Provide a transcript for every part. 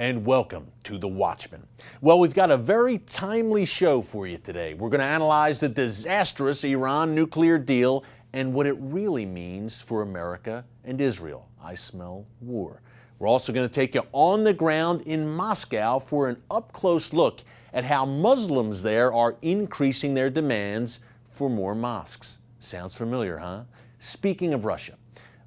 and welcome to The Watchman. Well, we've got a very timely show for you today. We're going to analyze the disastrous Iran nuclear deal and what it really means for America and Israel. I smell war. We're also going to take you on the ground in Moscow for an up-close look at how Muslims there are increasing their demands for more mosques. Sounds familiar, huh? Speaking of Russia,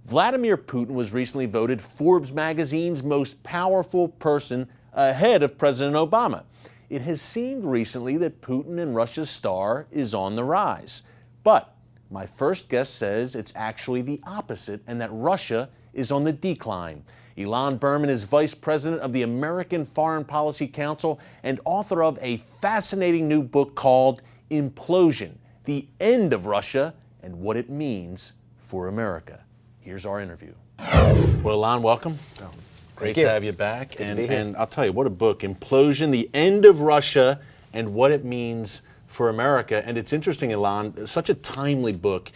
Vladimir Putin was recently voted Forbes magazine's most powerful person ahead of President Obama. It has seemed recently that Putin and Russia's star is on the rise. But my first guest says it's actually the opposite and that Russia is on the decline. Ilan Berman is vice president of the American Foreign Policy Council and author of a fascinating new book called Implosion, The End of Russia and What It Means for America. Here's our interview. Well, Ilan, welcome. Great to have you back. And I'll tell you, what a book. Implosion, The End of Russia and What It Means for America. And it's interesting, Ilan, such a timely book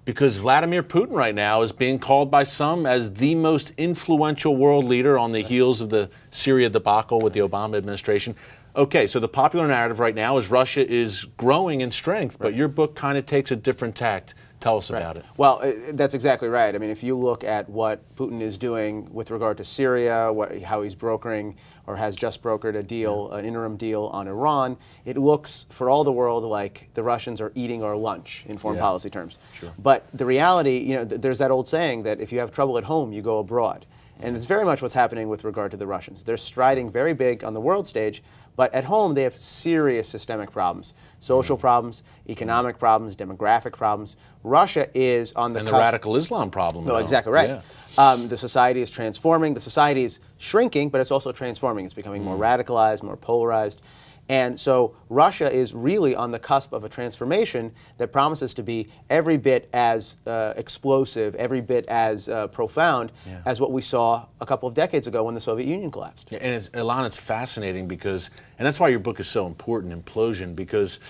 because Vladimir Putin right now is being called by some as the most influential world leader on the heels of the Syria debacle with the Obama administration. Okay, so the popular narrative right now is Russia is growing in strength, but your book kind of takes a different tact. Tell us about it. Well, that's exactly right. I mean, if you look at what Putin is doing with regard to Syria, how he's brokering or has just brokered a deal, an interim deal on Iran, it looks for all the world like the Russians are eating our lunch in foreign policy terms. Sure. But the reality, you know, there's that old saying that if you have trouble at home, you go abroad. And it's very much what's happening with regard to the Russians. They're striding very big on the world stage, but at home they have serious systemic problems. Social problems, economic problems, demographic problems. Russia is on the cusp. And the radical Islam problem. No, exactly right. Yeah. The society is transforming. The society is shrinking, but it's also transforming. It's becoming more radicalized, more polarized. And so Russia is really on the cusp of a transformation that promises to be every bit as explosive, every bit as profound as what we saw a couple of decades ago when the Soviet Union collapsed. Yeah, and Ilan, it's fascinating because, and that's why your book is so important, Implosion, because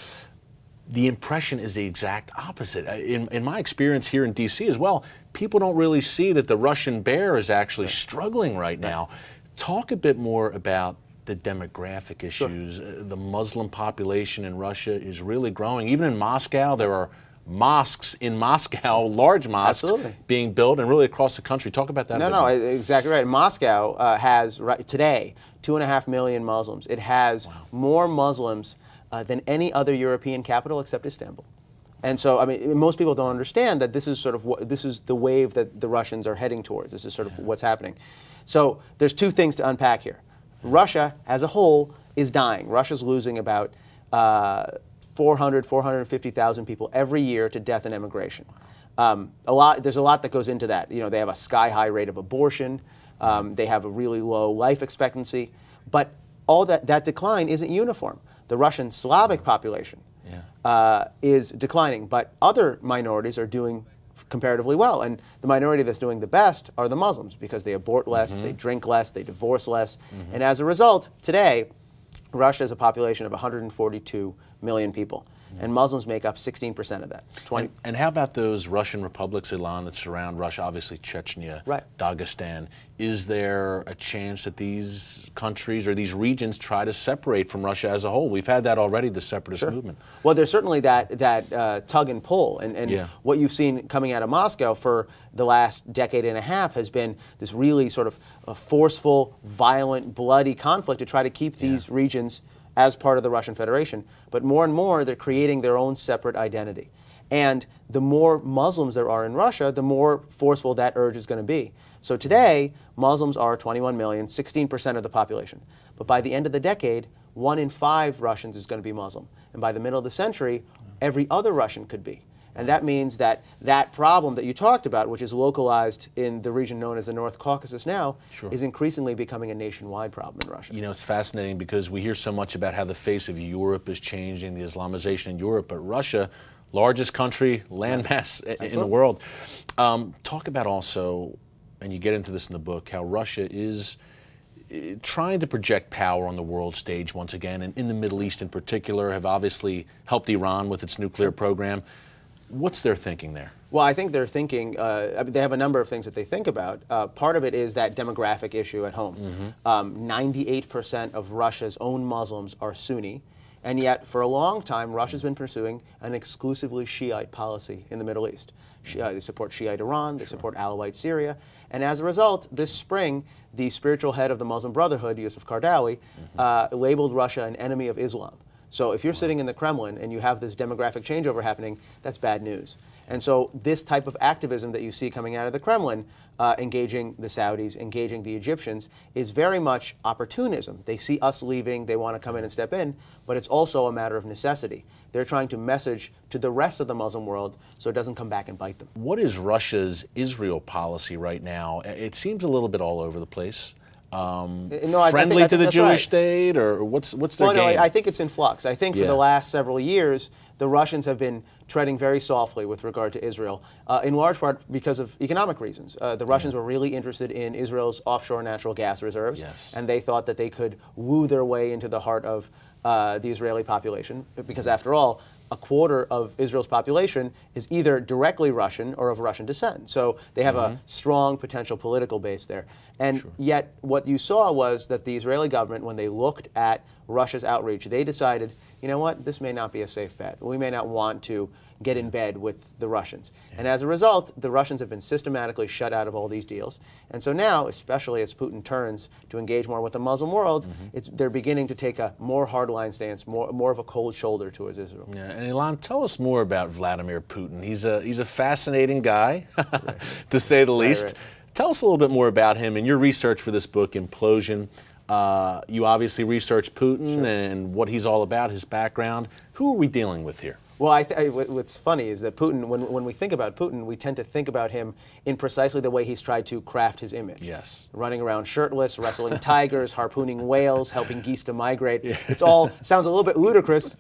the impression is the exact opposite. In my experience here in D.C. as well, people don't really see that the Russian bear is actually struggling right now. Talk a bit more about the demographic issues. Sure. The Muslim population in Russia is really growing. Even in Moscow, there are mosques in Moscow, large mosques being built, and really across the country. Talk about that. No, exactly right. Moscow has today 2.5 million Muslims. It has more Muslims than any other European capital except Istanbul. And so, I mean, most people don't understand that this is sort of this is the wave that the Russians are heading towards. This is sort of what's happening. So there's two things to unpack here. Russia, as a whole, is dying. Russia's losing about 450,000 people every year to death and emigration. There's a lot that goes into that. You know, they have a sky-high rate of abortion. They have a really low life expectancy. But all that decline isn't uniform. The Russian Slavic population is declining, but other minorities are doing comparatively well. And the minority that's doing the best are the Muslims because they abort less, they drink less, they divorce less. And as a result, today, Russia has a population of 142 million people. And Muslims make up 16% of that. And how about those Russian republics, Ilan, that surround Russia? Obviously, Chechnya, Dagestan. Is there a chance that these countries or these regions try to separate from Russia as a whole? We've had that already, the separatist movement. Well, there's certainly that tug and pull. And what you've seen coming out of Moscow for the last decade and a half has been this really sort of forceful, violent, bloody conflict to try to keep these regions as part of the Russian Federation. But more and more, they're creating their own separate identity. And the more Muslims there are in Russia, the more forceful that urge is going to be. So today, Muslims are 21 million, 16% of the population. But by the end of the decade, 1 in 5 Russians is going to be Muslim. And by the middle of the century, every other Russian could be. And that means that that problem that you talked about, which is localized in the region known as the North Caucasus now, is increaslandly becoming a nationwide problem in Russia. You know, it's fascinating because we hear so much about how the face of Europe is changing, the Islamization in Europe, but Russia, largest country, landmass in the world. Talk about also, and you get into this in the book, how Russia is trying to project power on the world stage once again, and in the Middle East in particular, have obviously helped Iran with its nuclear program. What's their thinking there? Well, I think they're thinking, they have a number of things that they think about. Part of it is that demographic issue at home. 98% of Russia's own Muslims are Sunni, and yet for a long time, Russia's been pursuing an exclusively Shiite policy in the Middle East. They support Shiite Iran, they support Alawite Syria, and as a result, this spring, the spiritual head of the Muslim Brotherhood, Yusuf Qaradawi, labeled Russia an enemy of Islam. So if you're sitting in the Kremlin and you have this demographic changeover happening, that's bad news. And so this type of activism that you see coming out of the Kremlin, engaging the Saudis, engaging the Egyptians, is very much opportunism. They see us leaving, they want to come in and step in, but it's also a matter of necessity. They're trying to message to the rest of the Muslim world so it doesn't come back and bite them. What is Russia's Israel policy right now? It seems a little bit all over the place. Friendly to the Jewish state, or what's their game? I think it's in flux. I think for the last several years, the Russians have been treading very softly with regard to Israel, in large part because of economic reasons. The Russians were really interested in Israel's offshore natural gas reserves, and they thought that they could woo their way into the heart of the Israeli population, because after all, a quarter of Israel's population is either directly Russian or of Russian descent. So they have a strong potential political base there. And yet what you saw was that the Israeli government, when they looked at Russia's outreach, they decided, you know what, this may not be a safe bet. We may not want to get in bed with the Russians. And as a result, the Russians have been systematically shut out of all these deals. And so now, especially as Putin turns to engage more with the Muslim world, they're beginning to take a more hardline stance, more of a cold shoulder towards Israel. Yeah, and Ilan, tell us more about Vladimir Putin. He's a fascinating guy, to say the least. Tell us a little bit more about him and your research for this book, Implosion. You obviously researched Putin and what he's all about, his background. Who are we dealing with here? Well, what's funny is that Putin, when we think about Putin, we tend to think about him in precisely the way he's tried to craft his image. Yes. Running around shirtless, wrestling tigers, harpooning whales, helping geese to migrate. It's all sounds a little bit ludicrous,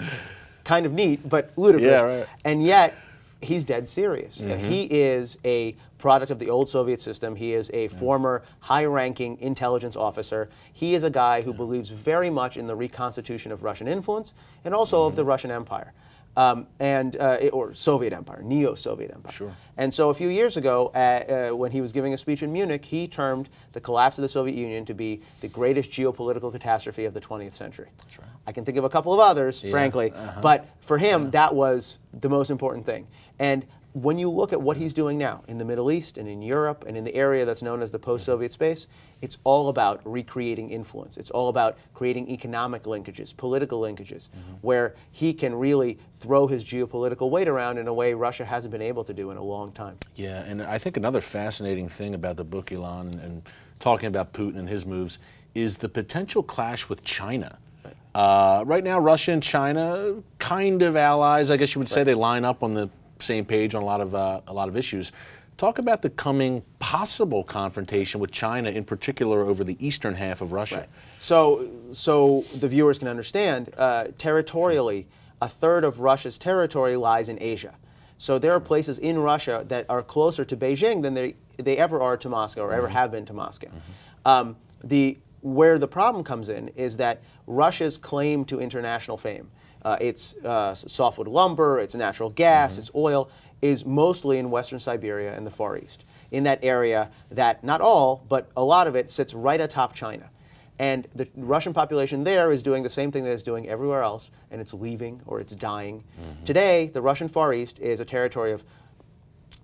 kind of neat, but ludicrous. Yeah, right. And yet, he's dead serious. He is a product of the old Soviet system. He is a former high-ranking intelligence officer. He is a guy who believes very much in the reconstitution of Russian influence and also of the Russian Empire. Or Soviet Empire, neo-Soviet Empire. Sure. And so a few years ago, when he was giving a speech in Munich, he termed the collapse of the Soviet Union to be the greatest geopolitical catastrophe of the 20th century. That's right. I can think of a couple of others, frankly, but for him, that was the most important thing. And when you look at what he's doing now in the Middle East and in Europe and in the area that's known as the post-Soviet space, it's all about recreating influence. It's all about creating economic linkages, political linkages, where he can really throw his geopolitical weight around in a way Russia hasn't been able to do in a long time. Yeah, and I think another fascinating thing about the book, Ilan, and talking about Putin and his moves, is the potential clash with China. Right now, Russia and China, kind of allies, I guess you would say. They line up on the same page on a lot of issues. Talk about the coming possible confrontation with China, in particular over the eastern half of Russia. So the viewers can understand, territorially, a third of Russia's territory lies in Asia. So there are places in Russia that are closer to Beijing than they ever are to Moscow or ever have been to Moscow. Where the problem comes in is that Russia's claim to international fame, its softwood lumber, its natural gas, its oil, is mostly in western Siberia and the Far East, in that area that, not all, but a lot of it sits right atop China. And the Russian population there is doing the same thing that it's doing everywhere else, and it's leaving or it's dying. Today, the Russian Far East is a territory of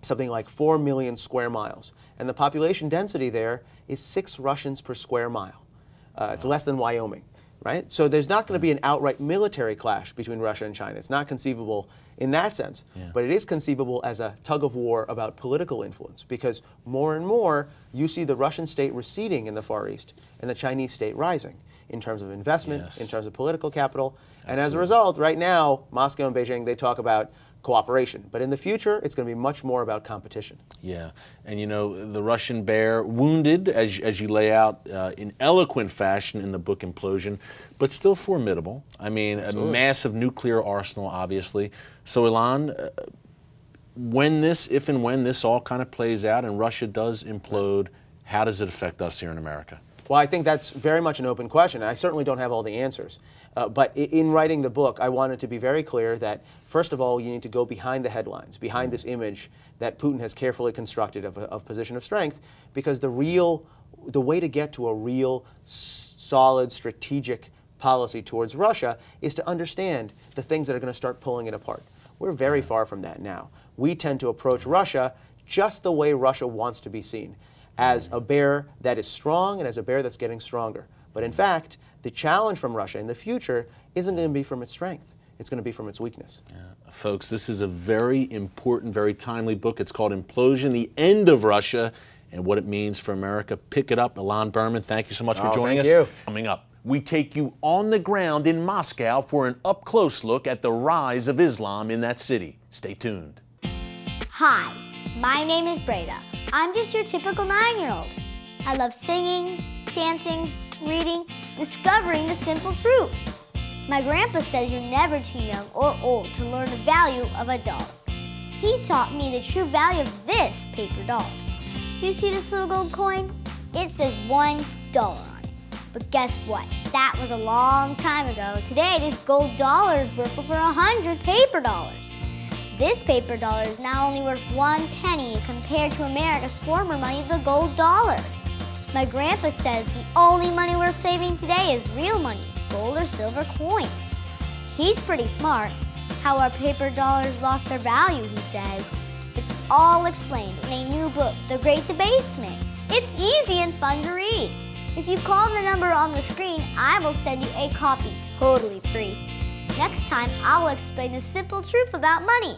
something like 4 million square miles. And the population density there is 6 Russians per square mile. It's less than Wyoming, right? So there's not going to be an outright military clash between Russia and China. It's not conceivable in that sense. But it is conceivable as a tug of war about political influence, because more and more you see the Russian state receding in the Far East and the Chinese state rising in terms of investment, in terms of political capital. And as a result, right now, Moscow and Beijing, they talk about cooperation. But in the future, it's going to be much more about competition. Yeah, and you know, the Russian bear, wounded, as you lay out in eloquent fashion in the book Implosion, but still formidable. I mean, a massive nuclear arsenal, obviously. So Ilan, if and when this all kind of plays out and Russia does implode, how does it affect us here in America? Well, I think that's very much an open question. I certainly don't have all the answers. But in writing the book, I wanted to be very clear that, first of all, you need to go behind the headlines, behind this image that Putin has carefully constructed of a position of strength, because the way to get to a real, solid, strategic policy towards Russia is to understand the things that are going to start pulling it apart. We're very far from that now. We tend to approach Russia just the way Russia wants to be seen, as a bear that is strong and as a bear that's getting stronger. But in fact, the challenge from Russia in the future isn't going to be from its strength. It's going to be from its weakness. Folks, this is a very important, very timely book. It's called Implosion, The End of Russia and What It Means for America. Pick it up. Ilan Berman, thank you so much for joining us. Thank you. Coming up, we take you on the ground in Moscow for an up-close look at the rise of Islam in that city. Stay tuned. Hi, my name is Breda. I'm just your typical 9-year-old. I love singing, dancing, reading, discovering the simple truth. My grandpa says you're never too young or old to learn the value of a dog. He taught me the true value of this paper dog. You see this little gold coin? It says $1 on it. But guess what? That was a long time ago. Today, this gold dollar is worth over 100 paper dollars. This paper dollar is now only worth 1 penny compared to America's former money, the gold dollar. My grandpa says the only money worth saving today is real money, gold or silver coins. He's pretty smart. How our paper dollars lost their value, he says. It's all explained in a new book, The Great Debasement. It's easy and fun to read. If you call the number on the screen, I will send you a copy totally free. Next time, I will explain the simple truth about money.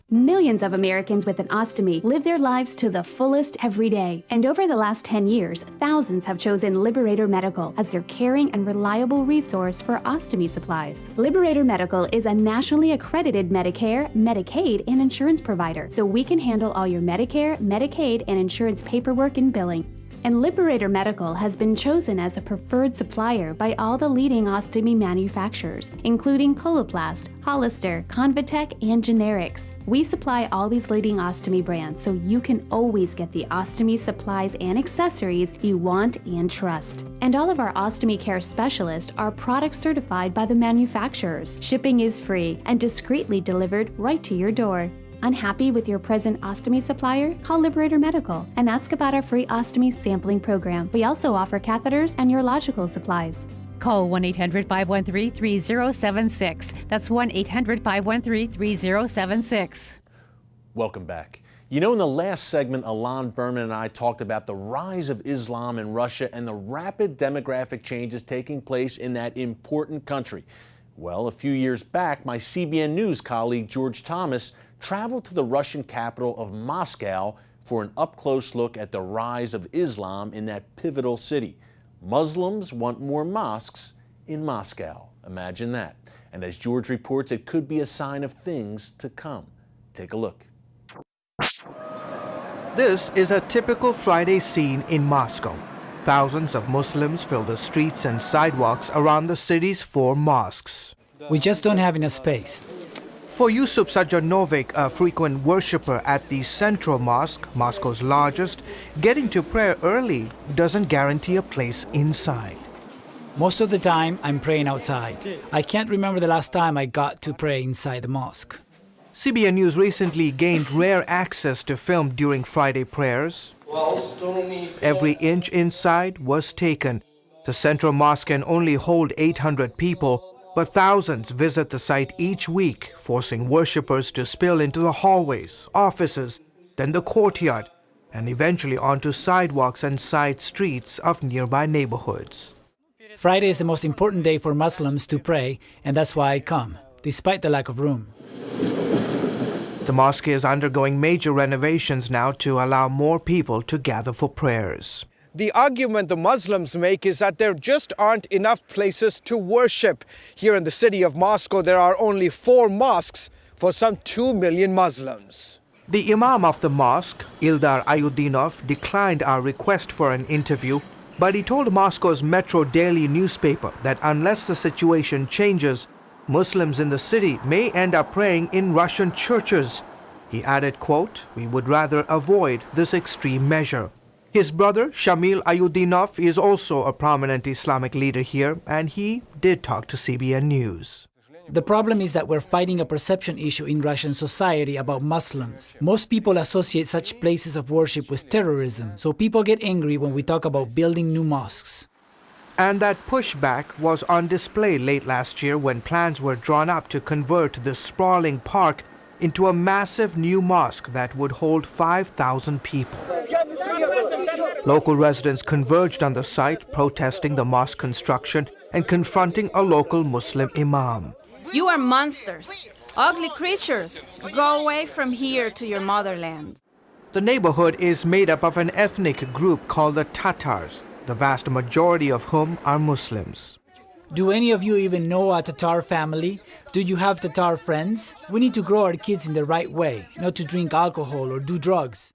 Millions of Americans with an ostomy live their lives to the fullest every day. And over the last 10 years, thousands have chosen Liberator Medical as their caring and reliable resource for ostomy supplies. Liberator Medical is a nationally accredited Medicare, Medicaid, and insurance provider, so we can handle all your Medicare, Medicaid, and insurance paperwork and billing. And Liberator Medical has been chosen as a preferred supplier by all the leading ostomy manufacturers, including Coloplast, Hollister, Convatec, and Generics. We supply all these leading ostomy brands, so you can always get the ostomy supplies and accessories you want and trust. And all of our ostomy care specialists are product certified by the manufacturers. Shipping is free and discreetly delivered right to your door. Unhappy with your present ostomy supplier? Call Liberator Medical and ask about our free ostomy sampling program. We also offer catheters and urological supplies. Call 1-800-513-3076. That's 1-800-513-3076. Welcome back. You know, in the last segment, Ilan Berman and I talked about the rise of Islam in Russia and the rapid demographic changes taking place in that important country. Well, a few years back, my CBN News colleague George Thomas traveled to the Russian capital of Moscow for an up-close look at the rise of Islam in that pivotal city. Muslims want more mosques in Moscow. Imagine that. And as George reports, it could be a sign of things to come. Take a look. This is a typical Friday scene in Moscow. Thousands of Muslims fill the streets and sidewalks around the city's 4 mosques. We just don't have enough space. For Yusuf Sajanovic, a frequent worshipper at the Central Mosque, Moscow's largest, getting to prayer early doesn't guarantee a place inside. Most of the time, I'm praying outside. I can't remember the last time I got to pray inside the mosque. CBN News recently gained rare access to film during Friday prayers. Every inch inside was taken. The Central Mosque can only hold 800 people, but thousands visit the site each week, forcing worshippers to spill into the hallways, offices, then the courtyard, and eventually onto sidewalks and side streets of nearby neighborhoods. Friday is the most important day for Muslims to pray, and that's why I come, despite the lack of room. The mosque is undergoing major renovations now to allow more people to gather for prayers. The argument the Muslims make is that there just aren't enough places to worship. Here in the city of Moscow, there are only 4 mosques for some 2 million Muslims. The imam of the mosque, Ildar Ayudinov, declined our request for an interview, but he told Moscow's Metro Daily newspaper that unless the situation changes, Muslims in the city may end up praying in Russian churches. He added, quote, "We would rather avoid this extreme measure." His brother, Shamil Ayudinov, is also a prominent Islamic leader here, and he did talk to CBN News. The problem is that we're fighting a perception issue in Russian society about Muslims. Most people associate such places of worship with terrorism, so people get angry when we talk about building new mosques. And that pushback was on display late last year when plans were drawn up to convert the sprawling park into a massive new mosque that would hold 5,000 people. Local residents converged on the site, protesting the mosque construction and confronting a local Muslim imam. You are monsters, ugly creatures. Go away from here to your motherland. The neighborhood is made up of an ethnic group called the Tatars, the vast majority of whom are Muslims. Do any of you even know a Tatar family? Do you have Tatar friends? We need to grow our kids in the right way, not to drink alcohol or do drugs.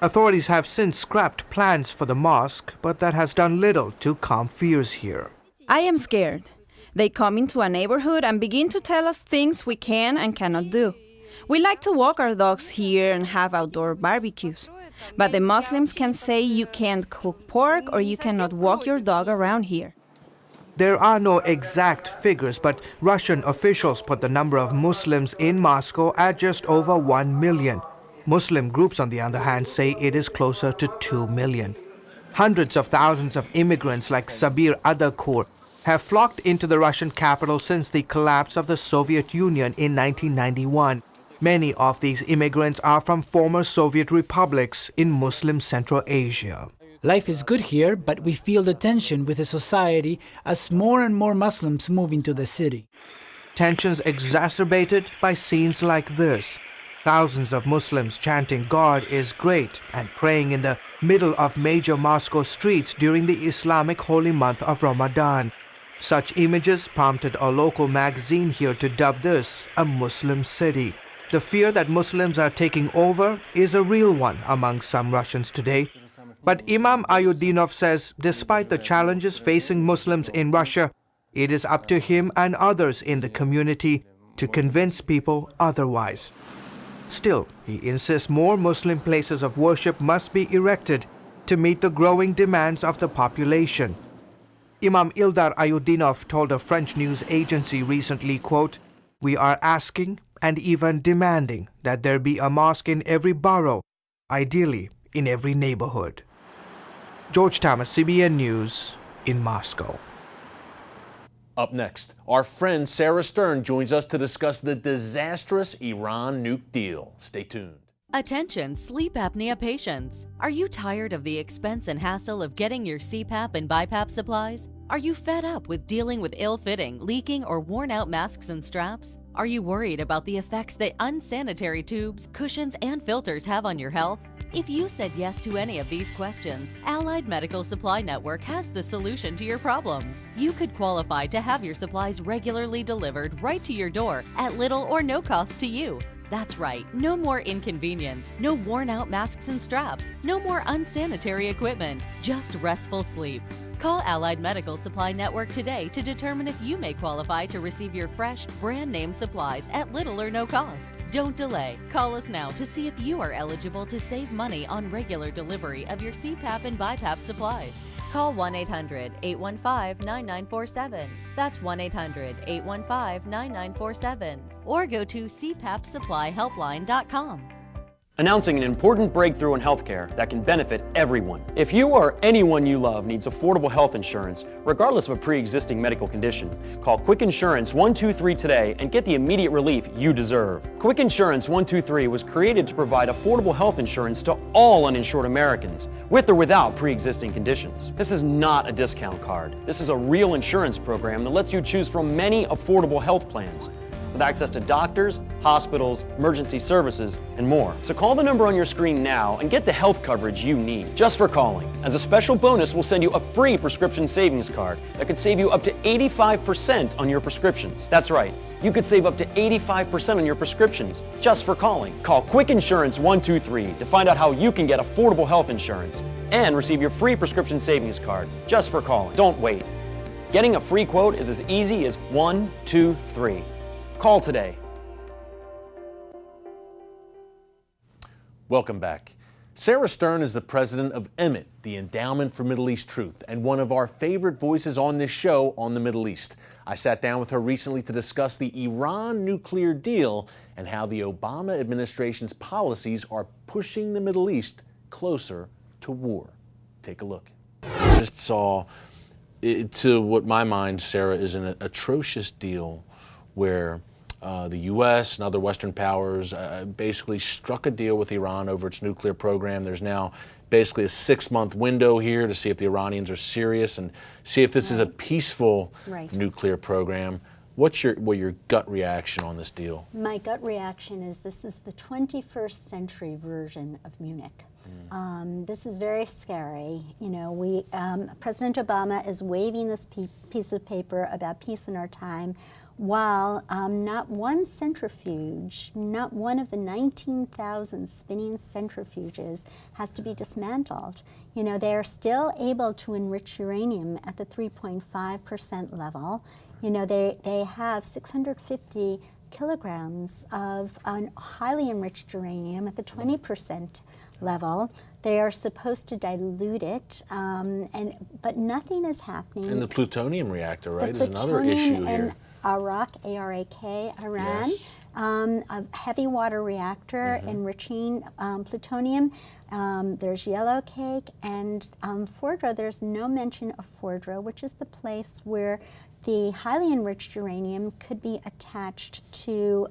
Authorities have since scrapped plans for the mosque, but that has done little to calm fears here. I am scared. They come into a neighborhood and begin to tell us things we can and cannot do. We like to walk our dogs here and have outdoor barbecues. But the Muslims can say you can't cook pork or you cannot walk your dog around here. There are no exact figures, but Russian officials put the number of Muslims in Moscow at just over 1 million. Muslim groups, on the other hand, say it is closer to 2 million. Hundreds of thousands of immigrants like Sabir Adakur have flocked into the Russian capital since the collapse of the Soviet Union in 1991. Many of these immigrants are from former Soviet republics in Muslim Central Asia. Life is good here, but we feel the tension with the society as more and more Muslims move into the city. Tensions exacerbated by scenes like this. Thousands of Muslims chanting "God is great" and praying in the middle of major Moscow streets during the Islamic holy month of Ramadan. Such images prompted a local magazine here to dub this a Muslim city. The fear that Muslims are taking over is a real one among some Russians today. But Imam Ayudinov says despite the challenges facing Muslims in Russia, it is up to him and others in the community to convince people otherwise. Still, he insists more Muslim places of worship must be erected to meet the growing demands of the population. Imam Ildar Ayudinov told a French news agency recently, quote, "We are asking and even demanding that there be a mosque in every borough, ideally in every neighborhood." George Thomas, CBN News in Moscow. Up next, our friend Sarah Stern joins us to discuss the disastrous Iran nuke deal. Stay tuned. Attention sleep apnea patients. Are you tired of the expense and hassle of getting your CPAP and BiPAP supplies? Are you fed up with dealing with ill-fitting, leaking, or worn-out masks and straps? Are you worried about the effects that unsanitary tubes, cushions, and filters have on your health? If you said yes to any of these questions, Allied Medical Supply Network has the solution to your problems. You could qualify to have your supplies regularly delivered right to your door at little or no cost to you. That's right, no more inconvenience, no worn-out masks and straps, no more unsanitary equipment, just restful sleep. Call Allied Medical Supply Network today to determine if you may qualify to receive your fresh, brand-name supplies at little or no cost. Don't delay. Call us now to see if you are eligible to save money on regular delivery of your CPAP and BiPAP supplies. Call 1-800-815-9947. That's 1-800-815-9947. Or go to cpapsupplyhelpline.com. Announcing an important breakthrough in healthcare that can benefit everyone. If you or anyone you love needs affordable health insurance, regardless of a pre-existing medical condition, call Quick Insurance 123 today and get the immediate relief you deserve. Quick Insurance 123 was created to provide affordable health insurance to all uninsured Americans, with or without pre-existing conditions. This is not a discount card. This is a real insurance program that lets you choose from many affordable health plans, with access to doctors, hospitals, emergency services, and more. So call the number on your screen now and get the health coverage you need, just for calling. As a special bonus, we'll send you a free prescription savings card that could save you up to 85% on your prescriptions. That's right, you could save up to 85% on your prescriptions just for calling. Call Quick Insurance 123 to find out how you can get affordable health insurance and receive your free prescription savings card just for calling. Don't wait. Getting a free quote is as easy as 1, 2, 3. Call today. Welcome back. Sarah Stern is the president of EMIT, the Endowment for Middle East Truth, and one of our favorite voices on this show on the Middle East. I sat down with her recently to discuss the Iran nuclear deal and how the Obama administration's policies are pushing the Middle East closer to war. Take a look. Just saw, to what my mind, Sarah, is an atrocious deal where the U.S. and other Western powers basically struck a deal with Iran over its nuclear program. There's now basically a 6-month window here to see if the Iranians are serious and see if this is a peaceful nuclear program. What's your gut reaction on this deal? My gut reaction is this is the 21st century version of Munich. This is very scary. You know, President Obama is waving this piece of paper about peace in our time, while not one centrifuge, not one of the 19,000 spinning centrifuges has to be dismantled. You know, they are still able to enrich uranium at the 3.5% level. You know, they have 650 kilograms of highly enriched uranium at the 20% level. They are supposed to dilute it, but nothing is happening. And the plutonium reactor, right, is another issue here. Arak, A-R-A-K, Iran, yes. A heavy water reactor enriching plutonium. There's yellow cake and Fordra. There's no mention of Fordra, which is the place where the highly enriched uranium could be attached to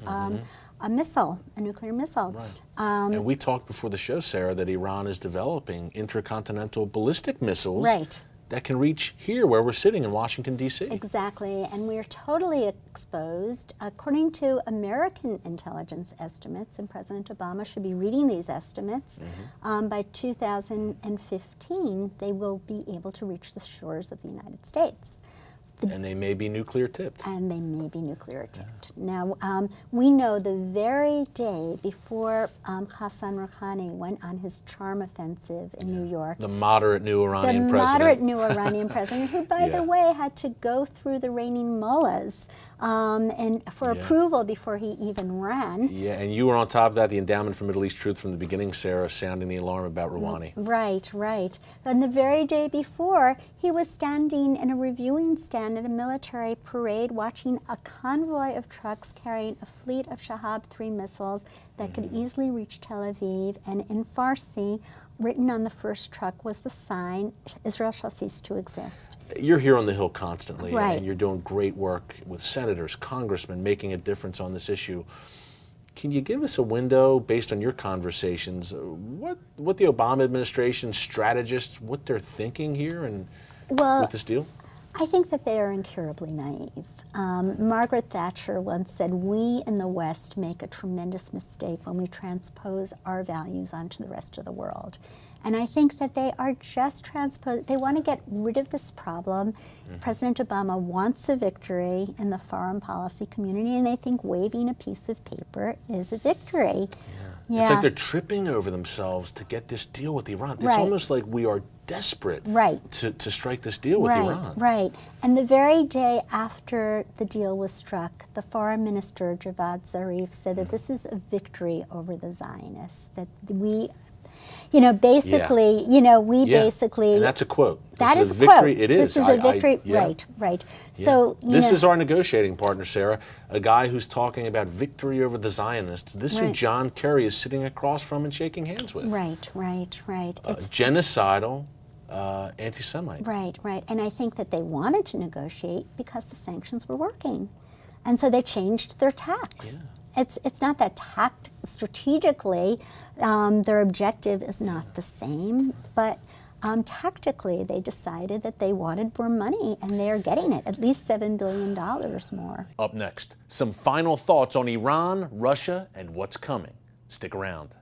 a missile, a nuclear missile. Right. And we talked before the show, Sarah, that Iran is developing intercontinental ballistic missiles that can reach here where we're sitting in Washington, D.C. Exactly, and we're totally exposed. According to American intelligence estimates, and President Obama should be reading these estimates, by 2015, they will be able to reach the shores of the United States. And they may be nuclear tipped. And they may be nuclear tipped. Now, we know the very day before Hassan Rouhani went on his charm offensive in New York. The moderate new Iranian president. The moderate new Iranian president, who, by the way, had to go through the reigning mullahs and for approval before he even ran. Yeah, and you were on top of that, the Endowment for Middle East Truth from the beginning, Sarah, sounding the alarm about Rouhani. Right, right. And the very day before, he was standing in a reviewing stand at a military parade watching a convoy of trucks carrying a fleet of Shahab 3 missiles that could easily reach Tel Aviv, and in Farsi, written on the first truck was the sign, Israel shall cease to exist. You're here on the Hill constantly, right. And you're doing great work with senators, congressmen, making a difference on this issue. Can you give us a window, based on your conversations, what the Obama administration strategists, what they're thinking here and with this deal? I think that they are incurably naive. Margaret Thatcher once said, we in the West make a tremendous mistake when we transpose our values onto the rest of the world. And I think that they are just they want to get rid of this problem. President Obama wants a victory in the foreign policy community, and they think waving a piece of paper is a victory. Yeah. It's like they're tripping over themselves to get this deal with Iran. It's almost like we are desperate to strike this deal with Iran. Right. And the very day after the deal was struck, the foreign minister, Javad Zarif, said that this is a victory over the Zionists, that we, basically, basically... And that's a quote. That is a victory. Quote. It is. This is a victory. Right. Yeah. So this is our negotiating partner, Sarah, a guy who's talking about victory over the Zionists. This is who John Kerry is sitting across from and shaking hands with. Right. It's genocidal, anti-Semite. Right. And I think that they wanted to negotiate because the sanctions were working. And so they changed their tacks. Yeah. It's not that strategically, their objective is not the same, but tactically they decided that they wanted more money, and they are getting it, at least $7 billion more. Up next, some final thoughts on Iran, Russia, and what's coming. Stick around.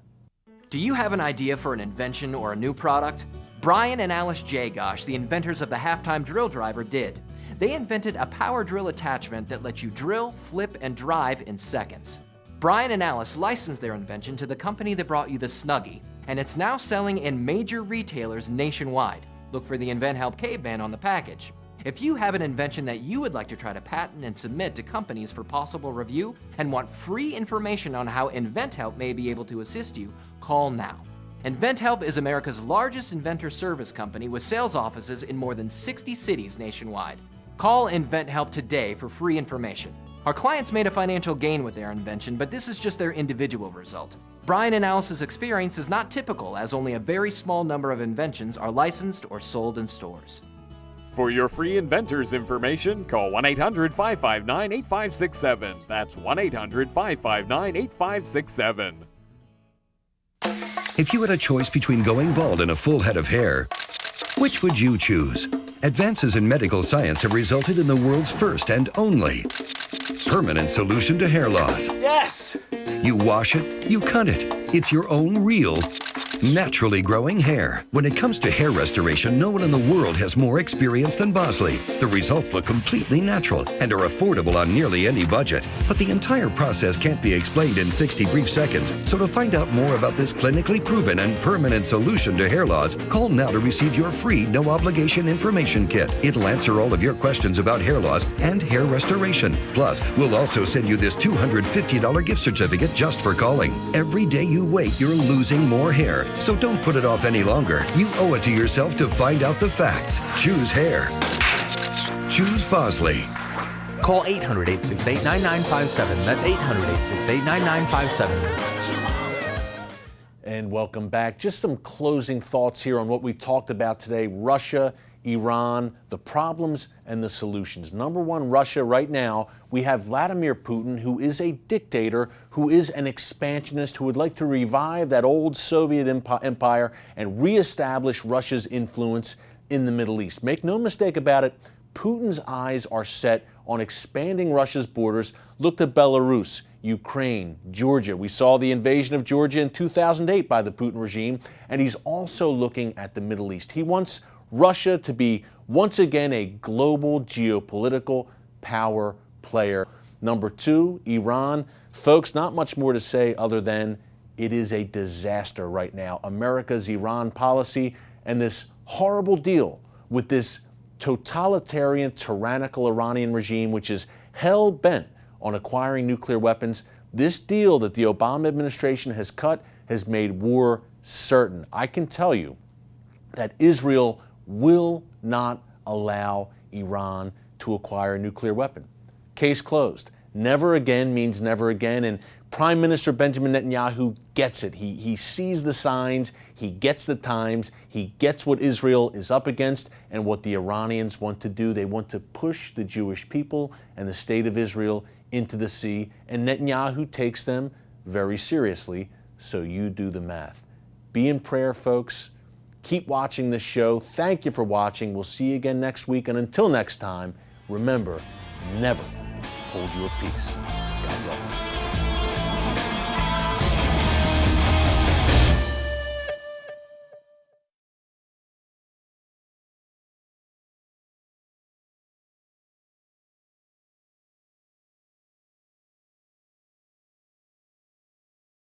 Do you have an idea for an invention or a new product? Brian and Alice Jagosh, the inventors of the halftime drill driver, did. They invented a power drill attachment that lets you drill, flip, and drive in seconds. Brian and Alice licensed their invention to the company that brought you the Snuggie, and it's now selling in major retailers nationwide. Look for the Invent Help Caveman on the package. If you have an invention that you would like to try to patent and submit to companies for possible review and want free information on how Invent Help may be able to assist you, call now. For your free inventors information, call 1-800-559-8567. That's 1-800-559-8567. If you had a choice between going bald and a full head of hair, which would you choose? Advances in medical science have resulted in the world's first and only permanent solution to hair loss. Yes! You wash it, you cut it. It's your own real, naturally growing hair. When it comes to hair restoration, no one in the world has more experience than Bosley. The results look completely natural and are affordable on nearly any budget. But the entire process can't be explained in 60 brief seconds. So to find out more about this clinically proven and permanent solution to hair loss, call now to receive your free no-obligation information kit. It'll answer all of your questions about hair loss and hair restoration. Plus, we'll also send you this $250 gift certificate just for calling. Every day you wait, you're losing more hair. So don't put it off any longer. You owe it to yourself to find out the facts. Choose hair. Choose Bosley. Call 800-868-9957. That's 800-868-9957. And welcome back. Just some closing thoughts here on what we talked about today. Russia, Iran, the problems and the solutions. Number one, Russia right now, we have Vladimir Putin, who is a dictator, who is an expansionist, who would like to revive that old Soviet empire and reestablish Russia's influence in the Middle East. Make no mistake about it, Putin's eyes are set on expanding Russia's borders. Look to Belarus, Ukraine, Georgia. We saw the invasion of Georgia in 2008 by the Putin regime, and he's also looking at the Middle East. He wants Russia to be once again a global geopolitical power player. Number two, Iran. Folks, not much more to say other than it is a disaster right now. America's Iran policy and this horrible deal with this totalitarian, tyrannical Iranian regime, which is hell-bent on acquiring nuclear weapons. This deal that the Obama administration has cut has made war certain. I can tell you that Israel will not allow Iran to acquire a nuclear weapon. Case closed. Never again means never again, and Prime Minister Benjamin Netanyahu gets it. He sees the signs, he gets the times, he gets what Israel is up against and what the Iranians want to do. They want to push the Jewish people and the state of Israel into the sea, and Netanyahu takes them very seriously, so you do the math. Be in prayer, folks. Keep watching this show. Thank you for watching. We'll see you again next week. And until next time, remember, never hold your peace.